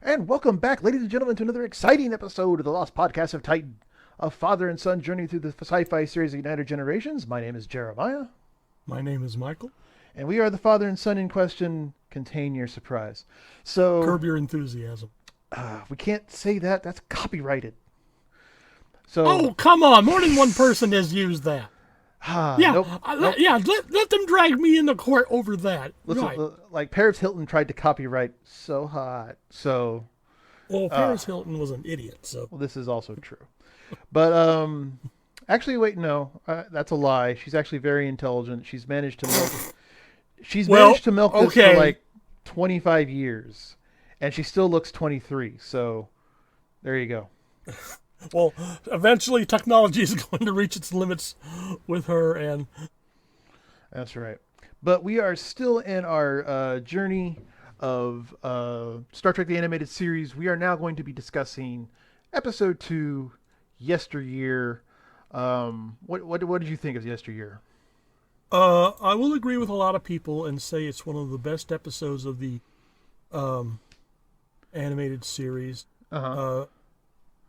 And welcome back, ladies and gentlemen, to another exciting episode of the Lost Podcast of Titan, a father and son journey through the sci-fi series of United Generations. My name is Jeremiah. My name is Michael. And we are the father and son in question. Contain your surprise. So curb your enthusiasm. We can't say that. That's copyrighted. So oh, come on. More than one person has used that. Nope. Let them drag me into court over that. Listen, right. Like Paris Hilton tried to copyright So Hot. So well, Paris Hilton was an idiot. So well, this is also true. But actually, wait, no, that's a lie. She's actually very intelligent. She's managed to milk. Managed to milk this for like 25 years, and she still looks 23. So there you go. Well, eventually technology is going to reach its limits with her, and that's right. But we are still in our journey of Star Trek: The Animated Series. We are now going to be discussing Episode 2, Yesteryear. What did you think of Yesteryear? I will agree with a lot of people and say it's one of the best episodes of the animated series.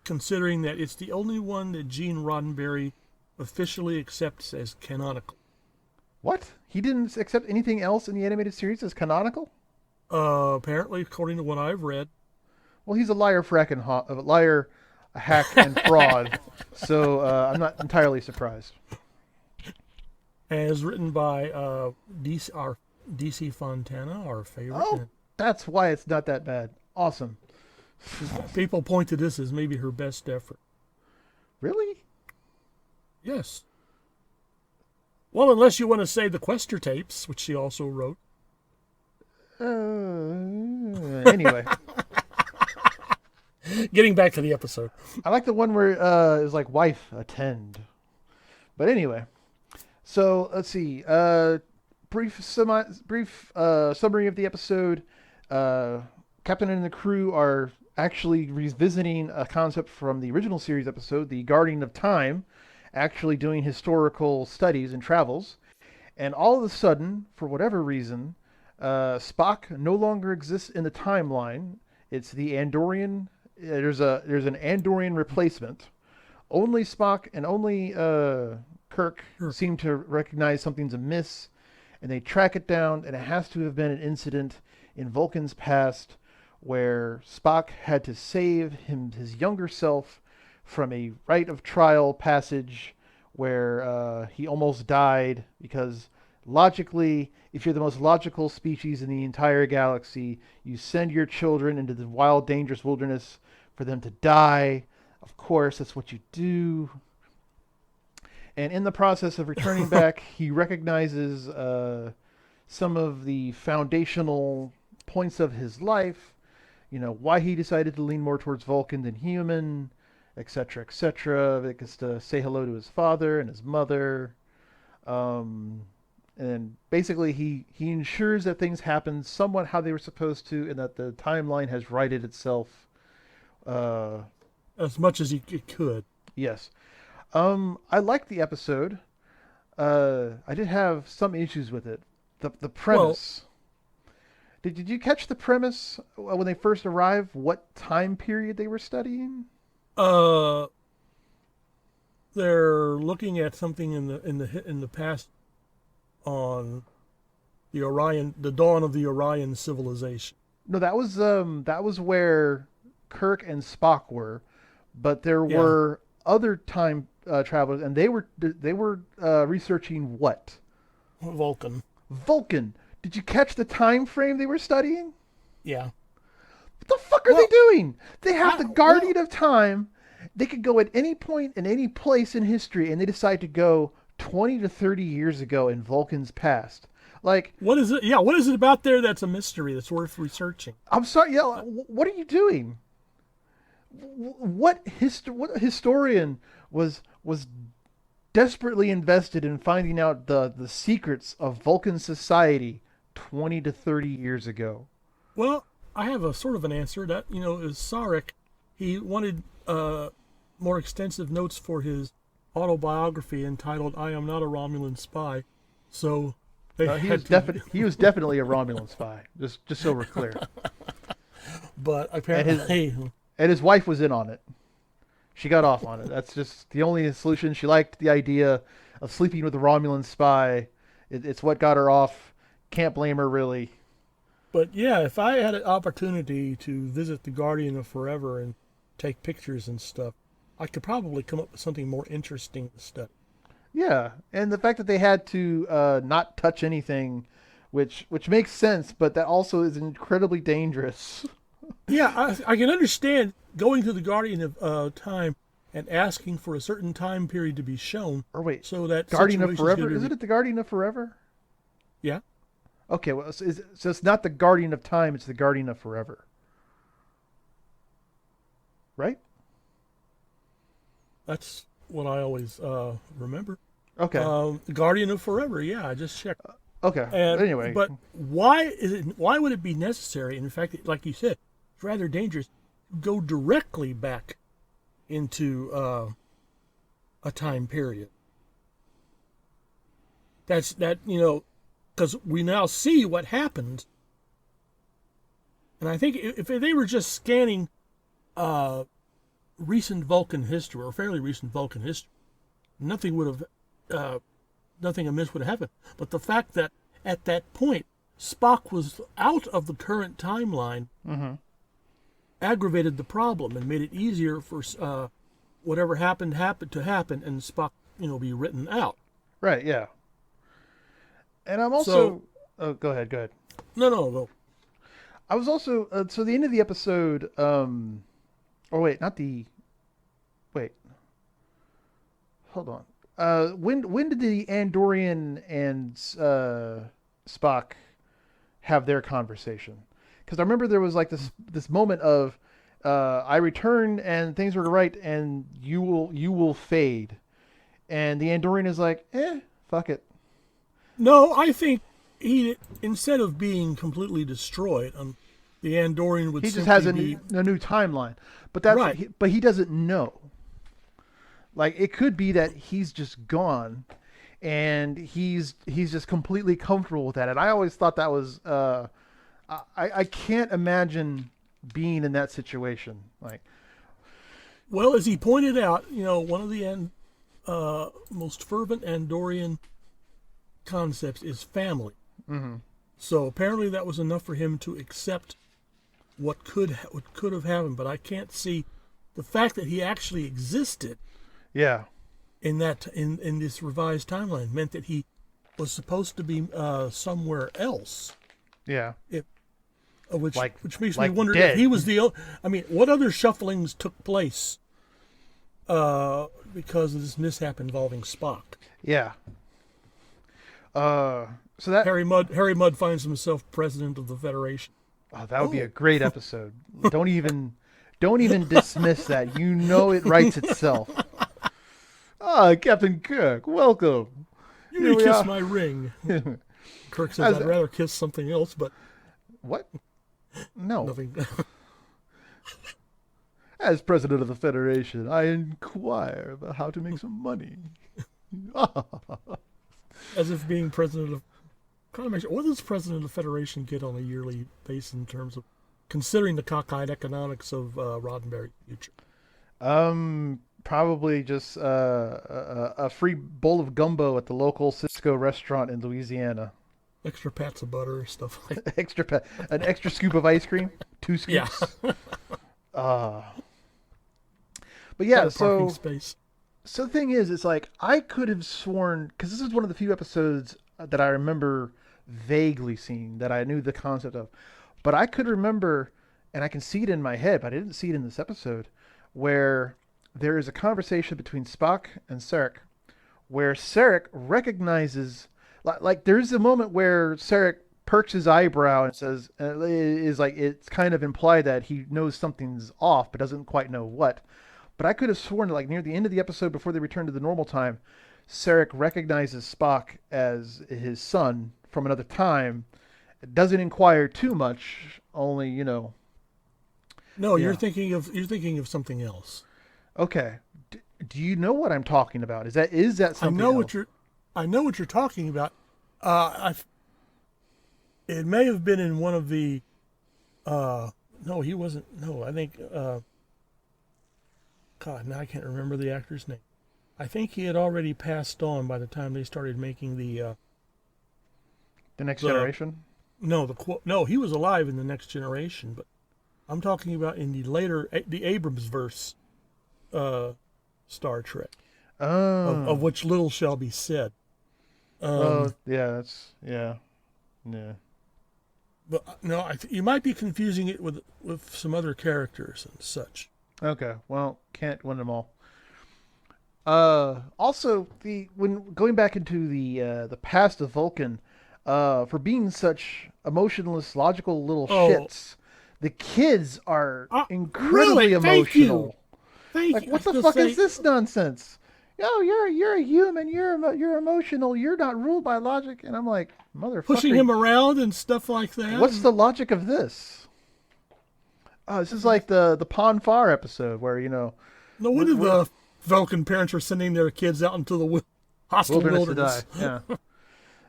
Considering that it's the only one that Gene Roddenberry officially accepts as canonical. What? He didn't accept anything else in the animated series as canonical? Apparently, according to what I've read. Well, he's a liar, liar, a hack, and fraud. So I'm not entirely surprised. As written by DC Fontana, our favorite. Oh, that's why it's not that bad. Awesome. People point to this as maybe her best effort. Really? Yes. Well, unless you want to say the Quester tapes, which she also wrote. Anyway. Getting back to the episode. I like the one where it's like, wife, attend. But anyway. So, let's see. Brief summary of the episode. Captain and the crew are actually revisiting a concept from the original series episode, the Guardian of Time, actually doing historical studies and travels. And all of a sudden, for whatever reason, Spock no longer exists in the timeline. It's the Andorian. There's an Andorian replacement. Only Spock and only Kirk seem to recognize something's amiss, and they track it down, and it has to have been an incident in Vulcan's past where Spock had to save his younger self from a rite of trial passage where he almost died because logically, if you're the most logical species in the entire galaxy, you send your children into the wild, dangerous wilderness for them to die. Of course, that's what you do. And in the process of returning back, he recognizes some of the foundational points of his life, why he decided to lean more towards Vulcan than human, etc., etc. It gets to say hello to his father and his mother. And basically he ensures that things happen somewhat how they were supposed to, and that the timeline has righted itself. As much as it could. Yes. I liked the episode. I did have some issues with it. The premise. Did you catch the premise when they first arrived? What time period they were studying? They're looking at something in the past on the Orion, the dawn of the Orion civilization. No, that was where Kirk and Spock were, but there were other time travelers, and they were researching what? Vulcan. Did you catch the time frame they were studying? Yeah. What the fuck are they doing? They have the Guardian of Time. They could go at any point in any place in history, and they decide to go 20 to 30 years ago in Vulcan's past. Like, what is it? Yeah, what is it about there that's a mystery that's worth researching? I'm sorry. Yeah, what are you doing? What historian was desperately invested in finding out the secrets of Vulcan society 20 to 30 years ago? Well, I have a sort of an answer. That, is Sarek. He wanted more extensive notes for his autobiography entitled "I Am Not a Romulan Spy." So he was definitely a Romulan spy. Just so we're clear. But And apparently, his wife was in on it. She got off on it. That's just the only solution. She liked the idea of sleeping with a Romulan spy. It's what got her off. Can't blame her, really. but yeah, if I had an opportunity to visit the Guardian of Forever and take pictures and stuff, I could probably come up with something more interesting to study. Yeah, and the fact that they had to not touch anything, which makes sense, but that also is incredibly dangerous. Yeah, I can understand going to the Guardian of Time and asking for a certain time period to be shown, Or wait, so that Guardian of situations Forever? get Isn't it the Guardian of Forever? Yeah, Okay, well, so it's not the Guardian of Time, it's the Guardian of Forever. Right? that's what I always remember. Okay. Guardian of Forever. Yeah, I just checked. Okay. And, Anyway. but why would it be necessary? In fact, like you said, it's rather dangerous. Go directly back into a time period. Because we now see what happened. And I think if they were just scanning recent Vulcan history, or fairly recent Vulcan history, nothing would have, nothing amiss would have happened. But the fact that at that point Spock was out of the current timeline aggravated the problem and made it easier for whatever happened to happen, and Spock, be written out. Right. Yeah. And I'm also. Oh, go ahead. Go ahead. No. I was also so the end of the episode. Or wait, not the. Wait. Hold on. When did the Andorian and Spock have their conversation? Because I remember there was like this moment of I returned and things were right, and you will fade, and the Andorian is like, fuck it. No, I think he, instead of being completely destroyed, the Andorian would. He just has a new timeline, but that's right. But he doesn't know. Like, it could be that he's just gone, and he's just completely comfortable with that. And I always thought that was I can't imagine being in that situation. Like, well, as he pointed out, one of the most fervent Andorian concepts is family. mm-hmm. So apparently that was enough for him to accept what could have happened. But I can't see the fact that he actually existed. Yeah. In this revised timeline meant that he was supposed to be somewhere else. Yeah. Which makes me wonder dead. if he was the. I mean, what other shufflings took place because of this mishap involving Spock? Yeah. So that Harry Mudd finds himself president of the Federation. Oh, that would be a great episode. Don't even dismiss that. It writes itself. Captain Kirk, welcome. You may kiss my ring. Kirk says, I'd rather kiss something else, but... What? No. Nothing. As president of the Federation, I inquire about how to make some money. As if being president of... What does president of the Federation get on a yearly basis in terms of considering the cockeyed economics of Roddenberry's future? Probably just a free bowl of gumbo at the local Cisco restaurant in Louisiana. Extra pats of butter, stuff like that. An extra scoop of ice cream, 2 scoops. Yeah. But yeah, parking space. So the thing is, it's like I could have sworn, because this is one of the few episodes that I remember vaguely seeing that I knew the concept of, but I could remember, and I can see it in my head, but I didn't see it in this episode, where there is a conversation between Spock and Sarek, where Sarek recognizes, like there's a moment where Sarek perks his eyebrow and says, it's kind of implied that he knows something's off, but doesn't quite know what. But I could have sworn that, like, near the end of the episode, before they return to the normal time, Sarek recognizes Spock as his son from another time. Doesn't inquire too much, only, No, yeah. you're thinking of something else. Okay. Do you know what I'm talking about? Is that something else? I know what you're talking about. It may have been in one of the No, he wasn't. No, I think. God, now I can't remember the actor's name. I think he had already passed on by the time they started making The Next the Generation. no, he was alive in the Next Generation, but I'm talking about in the later the Abrams verse Star Trek, of Oh. which little shall be said. Oh, Um, yeah. That's yeah. Yeah. but no, you might be confusing it with some other characters and such. Okay. Well, can't win them all. Also, the when going back into the past of Vulcan, for being such emotionless, logical little Oh, shits, the kids are incredibly really? Thank you, emotional. thank Like, you. I what was the gonna fuck is say, this nonsense? Yo, you're a human. You're emotional. You're not ruled by logic. And I'm like, pushing motherfucker, him around and stuff like that. what's And the logic of this? Oh, this is like the Pon Far episode where no wonder we're the Vulcan parents are sending their kids out into the hostile wilderness to die. wilderness. Yeah.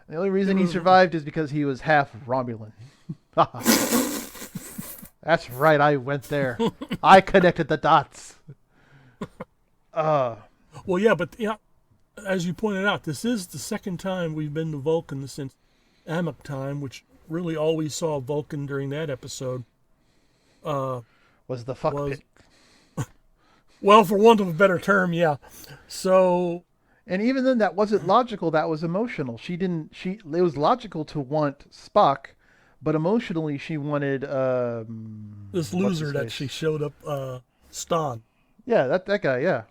The only It reason he was survived is because he was half Romulan. That's right, I went there. I connected the dots. Uh, well, yeah, but yeah, as you pointed out, this is the second time we've been to Vulcan since Amok time, which really all we saw Vulcan during that episode was the fuck was, pit. well, for want of a better term, yeah. So, And even then, that wasn't logical. That was emotional. She didn't. It was logical to want Spock, but emotionally, she wanted this what's his loser that face? she showed up, Stan. Yeah, that guy. Yeah.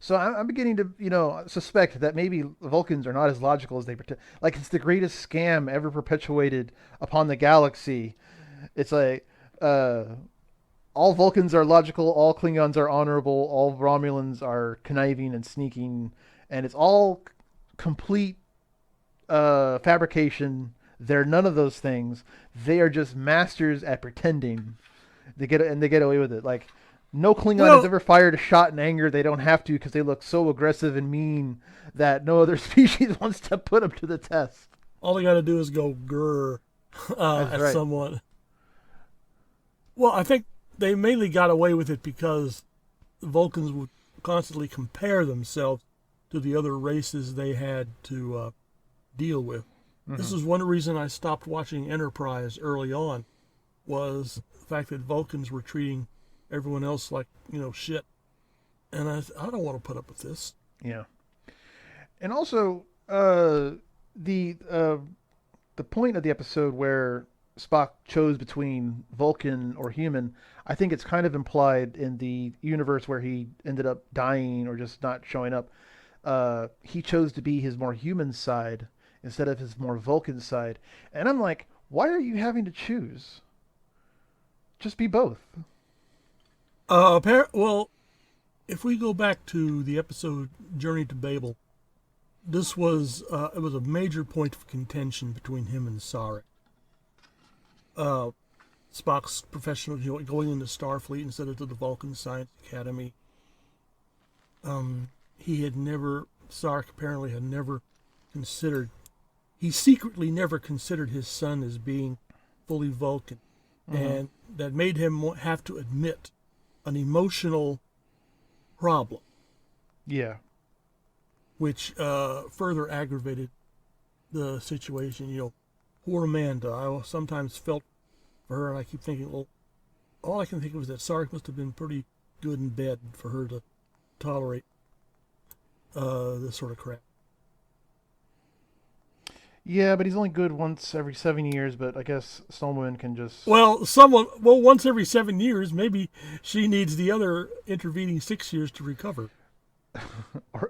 So I'm beginning to suspect that maybe Vulcans are not as logical as they pretend. Like it's the greatest scam ever perpetuated upon the galaxy. It's like all Vulcans are logical, all Klingons are honorable, all Romulans are conniving and sneaking, and it's all complete fabrication. They're none of those things. They are just masters at pretending. They get away with it. Like no Klingon has Well, ever fired a shot in anger. They don't have to because they look so aggressive and mean that no other species wants to put them to the test. all they got to do is go grr That's at right. someone. Well, I think they mainly got away with it because the Vulcans would constantly compare themselves to the other races they had to deal with. This is one reason I stopped watching Enterprise early on, was the fact that Vulcans were treating everyone else like, shit. And I don't want to put up with this. Yeah. And also, the the point of the episode where Spock chose between Vulcan or human, I think it's kind of implied in the universe where he ended up dying or just not showing up. He chose to be his more human side instead of his more Vulcan side. And I'm like, why are you having to choose? Just be both. Well, if we go back to the episode Journey to Babel, this was it was a major point of contention between him and Sarek. Spock's professional, going into Starfleet instead of to the Vulcan Science Academy. Sarek apparently had never considered, he secretly never considered his son as being fully Vulcan. And that made him have to admit an emotional problem, Yeah. which further aggravated the situation. Poor Amanda. I sometimes felt for her, and I keep thinking, well, all I can think of is that Sarek must have been pretty good in bed for her to tolerate this sort of crap. Yeah, but he's only good once every 7 years. But I guess someone can just. Well, once every 7 years, maybe she needs the other intervening 6 years to recover.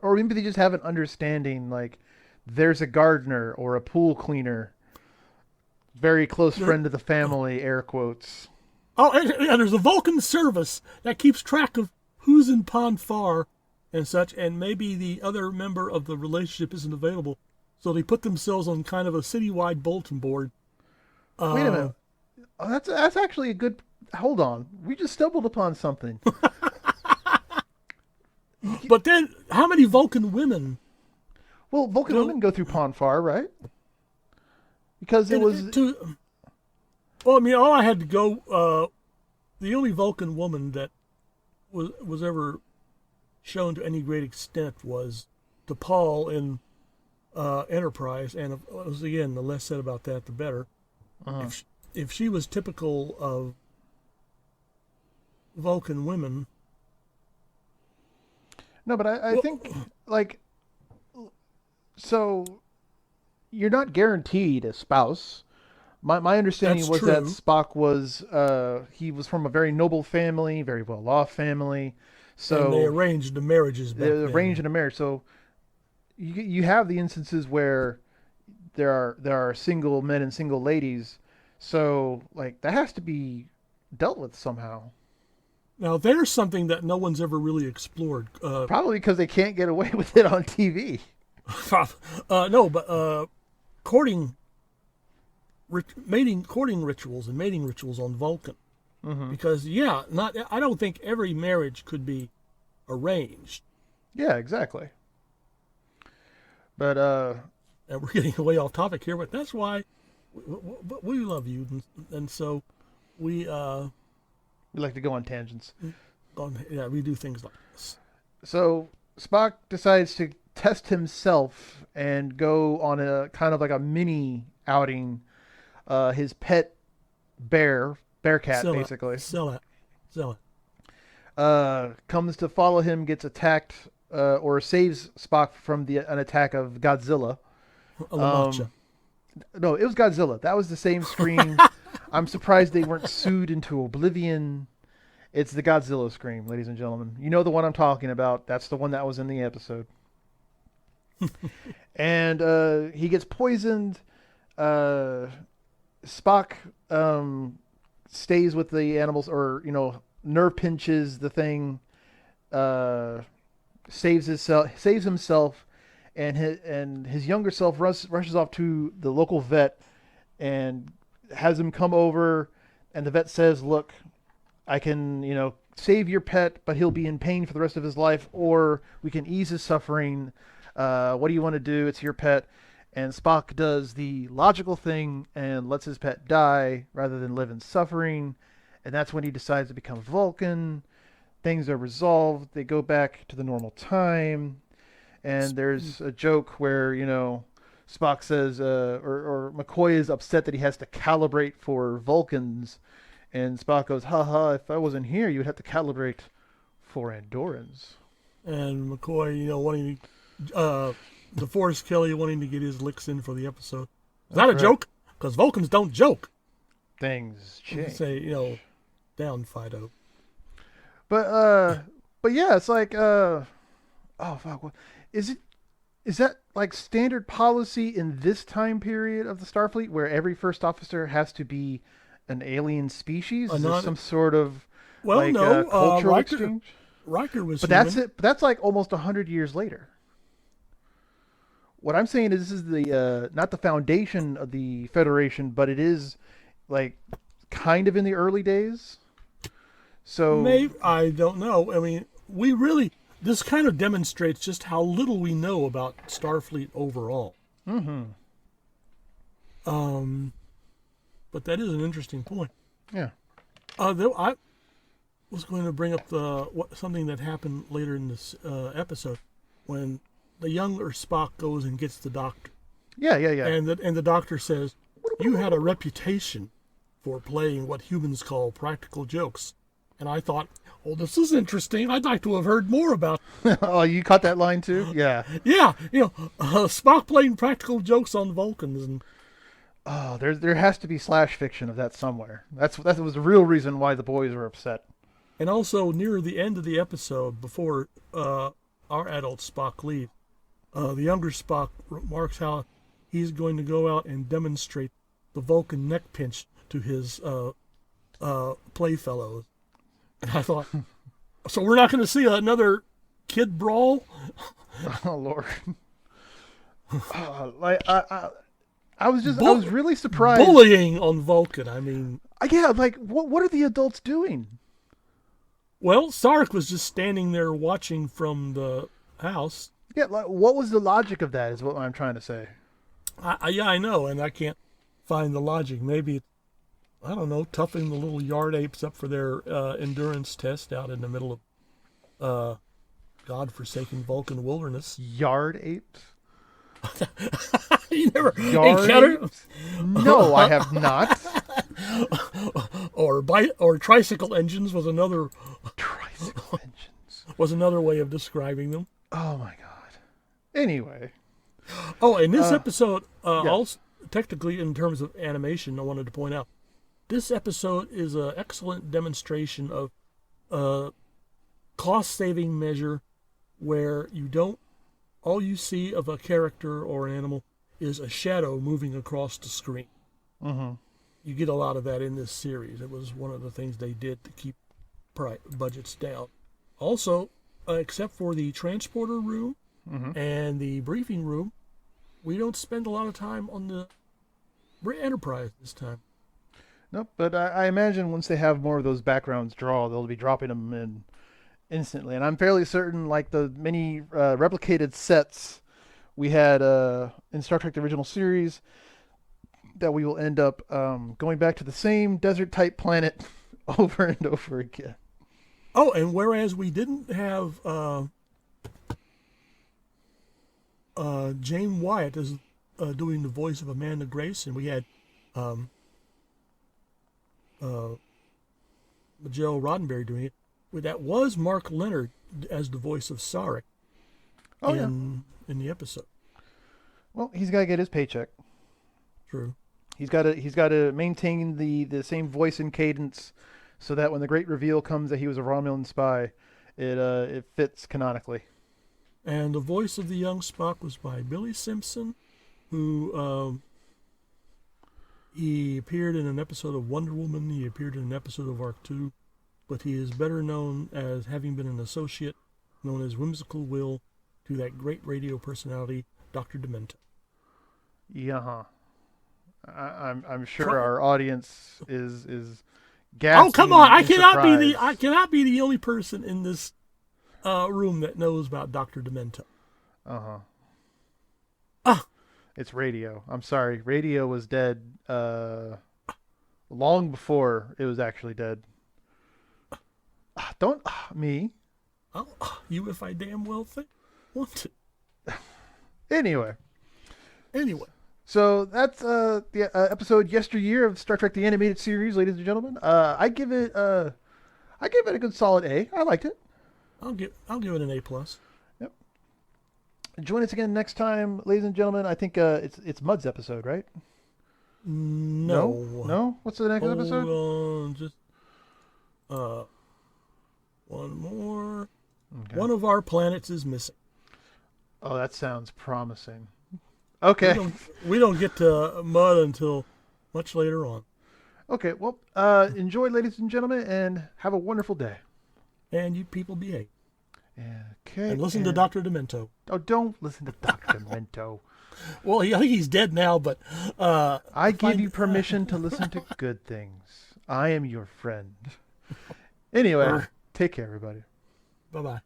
Or maybe they just have an understanding. Like, there's a gardener or a pool cleaner, very close friend of the family. Air quotes. Oh, and there's a Vulcan service that keeps track of who's in Pon Far and such, and maybe the other member of the relationship isn't available. So they put themselves on kind of a citywide bulletin board. Wait a minute. Oh, that's actually a good. Hold on. We just stumbled upon something. But then, how many Vulcan women? Well, Vulcan You know- women go through Pon Far, right? Because it was. Well, I mean, all I had to go. The only Vulcan woman that was ever shown to any great extent was DePaul in Enterprise, and it was, again, the less said about that, the better. Uh-huh. If she was typical of Vulcan women. No, but I think, like, so you're not guaranteed a spouse. My understanding That's was that true. Spock was he was from a very noble family, very well off family. And they So arranged the marriages back the arranged then. in a marriage. So you have the instances where there are single men and single ladies. So like that has to be dealt with somehow. Now, there's something that no one's ever really explored. Probably because they can't get away with it on TV. No, but courting, courting rituals and mating rituals on Vulcan. Hmm. Because yeah, not I don't think every marriage could be arranged. Yeah, exactly. But And we're getting way off topic here, but that's why we love you, and so we we like to go on tangents. yeah, we do things like this. So Spock decides to test himself and go on a kind of like a mini outing. His pet bear cat, Sell it, basically, sell it, sell it. comes to follow him, gets attacked, or saves Spock from an attack of Godzilla. A Lamacha. No, it was Godzilla. That was the same scream. I'm surprised they weren't sued into oblivion. It's the Godzilla scream, ladies and gentlemen. You know the one I'm talking about. That's the one that was in the episode. And he gets poisoned. Spock stays with the animals, or nerve pinches the thing, saves himself, and his younger self rushes off to the local vet and has him come over. And the vet says, "Look, I can save your pet, but he'll be in pain for the rest of his life, or we can ease his suffering. What do you want to do? It's your pet." And Spock does the logical thing and lets his pet die rather than live in suffering. And that's when he decides to become Vulcan. Things are resolved. They go back to the normal time. And there's a joke where, Spock says, or McCoy is upset that he has to calibrate for Vulcans. And Spock goes, haha, if I wasn't here, you'd have to calibrate for Andorans. And McCoy, wanting DeForest Kelly wanting to get his licks in for the episode. Is that a joke? Because Vulcans don't joke. Things change. Say, down Fido. But yeah, it's like oh fuck, is that like standard policy in this time period of the Starfleet, where every first officer has to be an alien species? Is there some sort of cultural exchange? Riker was, but that's it. But that's like almost 100 years later. What I'm saying is, this is the not the foundation of the Federation, but it is like kind of in the early days. So maybe, I don't know. I mean, this kind of demonstrates just how little we know about Starfleet overall. Mm-hmm. But that is an interesting point. Yeah. Though I was going to bring up something that happened later in this episode when the younger Spock goes and gets the doctor. Yeah. And the doctor says, "You had a reputation for playing what humans call practical jokes." And I thought, "Oh, this is interesting. I'd like to have heard more about." Oh, you caught that line too? Yeah. Yeah, Spock playing practical jokes on Vulcans, and oh, there has to be slash fiction of that somewhere. That was the real reason why the boys were upset. and also near the end of the episode, before our adult Spock leaves, the younger Spock remarks how he's going to go out and demonstrate the Vulcan neck pinch to his playfellows. And I thought, so we're not going to see another kid brawl? Oh Lord! I was really surprised. Bullying on Vulcan. I mean, yeah, like what are the adults doing? well, Sarek was just standing there watching from the house. Yeah, like, what was the logic of that? Is what I'm trying to say. Yeah, I know, and I can't find the logic. Maybe I don't know, toughing the little yard apes up for their endurance test out in the middle of God-forsaken Vulcan wilderness. Yard apes? You never Yard encountered? apes? No, I have not. Or tricycle engines was another Tricycle engines. was another way of describing them. Oh my god. Anyway. Oh, and this episode, yeah. also technically in terms of animation, I wanted to point out, this episode is an excellent demonstration of a cost-saving measure where all you see of a character or an animal is a shadow moving across the screen. Mm-hmm. You get a lot of that in this series. It was one of the things they did to keep budgets down. Also, except for the transporter room and the briefing room, we don't spend a lot of time on the Enterprise this time. Nope, but I imagine once they have more of those backgrounds they'll be dropping them in instantly. And I'm fairly certain, like the many replicated sets we had in Star Trek the original series, that we will end up going back to the same desert-type planet over and over again. Oh, and whereas we didn't have Jane Wyatt as doing the voice of Amanda Grace, and we had Majel Roddenberry doing it, that was Mark Leonard as the voice of Sarek in the episode. Well, he's got to get his paycheck. True. He's got to maintain the same voice and cadence, so that when the great reveal comes that he was a Romulan spy, it fits canonically. And the voice of the young Spock was by Billy Simpson, who he appeared in an episode of Wonder Woman. He appeared in an episode of Arc 2, but he is better known as having been an associate, known as Whimsical Will, to that great radio personality, Dr. Demento. Yeah. I'm sure our audience is gasping. Oh, come on! I cannot be be the only person in this room that knows about Dr. Demento. It's radio. I'm sorry. Radio was dead long before it was actually dead. Don't me. You if I damn well want to. Anyway. So that's the episode Yesteryear of Star Trek the Animated Series, ladies and gentlemen. I give it a good solid A. I liked it. I'll give it an A+. Yep. Join us again next time, ladies and gentlemen. I think it's Mud's episode, right? No. What's the next episode? Hold on, just one more. Okay. One of our planets is missing. Oh, that sounds promising. Okay. We don't get to Mud until much later on. Okay, well, enjoy, ladies and gentlemen, and have a wonderful day. And you people behave. Okay. And listen to Dr. Demento. Oh, don't listen to Dr. Demento. Well, I think he's dead now, but... I give you permission to listen to good things. I am your friend. Anyway, take care, everybody. Bye-bye.